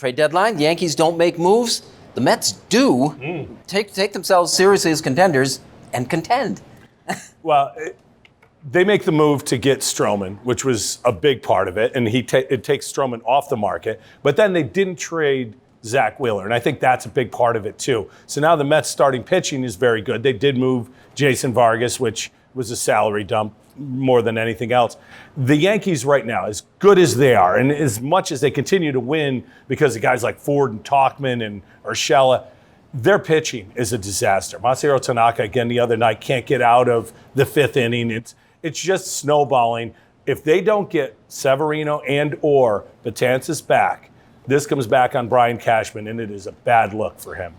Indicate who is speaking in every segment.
Speaker 1: Trade deadline, the Yankees don't make moves. The Mets do take themselves seriously as contenders and contend.
Speaker 2: Well, they make the move to get Stroman, which was a big part of it, and it takes Stroman off the market. But then they didn't trade Zach Wheeler, and I think that's a big part of it too. So now the Mets starting pitching is very good. They did move Jason Vargas, which was a salary dump more than anything else. The Yankees right now, as good as they are, and as much as they continue to win because of guys like Ford and Tauchman and Urshela, their pitching is a disaster. Masahiro Tanaka, again, the other night, can't get out of the fifth inning. It's just snowballing. If they don't get Severino and or Betances back, this comes back on Brian Cashman, and it is a bad look for him.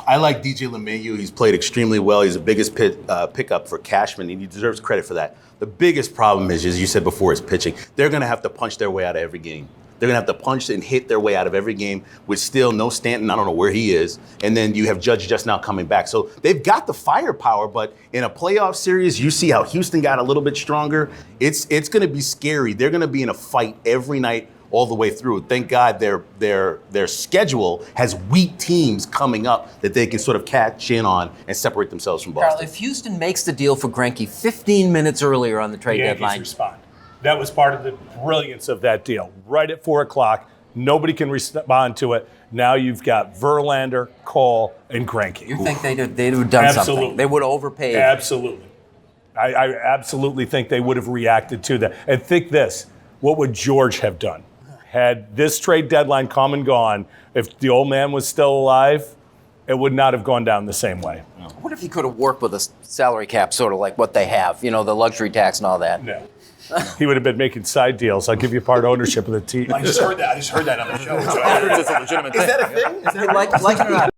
Speaker 3: I like DJ LeMahieu. He's played extremely well. He's the biggest pickup for Cashman, and he deserves credit for that. The biggest problem is, as you said before, is pitching. They're going to have to punch their way out of every game. They're going to have to punch and hit their way out of every game with still no Stanton. I don't know where he is. And then you have Judge just now coming back. So they've got the firepower, but in a playoff series, you see how Houston got a little bit stronger. It's going to be scary. They're going to be in a fight every night all the way through. Thank God their schedule has weak teams coming up that they can sort of catch in on and separate themselves from Boston.
Speaker 1: Carl, if Houston makes the deal for Greinke 15 minutes earlier on the trade deadline,
Speaker 2: respond. That was part of the brilliance of that deal. Right at 4 o'clock, nobody can respond to it. Now you've got Verlander, Cole, and Greinke.
Speaker 1: you think they'd have done something? They would have overpaid.
Speaker 2: Absolutely. I absolutely think they would have reacted to that. And think this, what would George have done? Had this trade deadline come and gone, if the old man was still alive, it would not have gone down the same way.
Speaker 1: What if he could have worked with a salary cap, sort of like what they have, the luxury tax and all that?
Speaker 2: No. He would have been making side deals. I'll give you part ownership of the team.
Speaker 4: I just heard that on the show. So I heard it's a legitimate thing.
Speaker 3: Is that a thing? Is that
Speaker 1: Like it or not,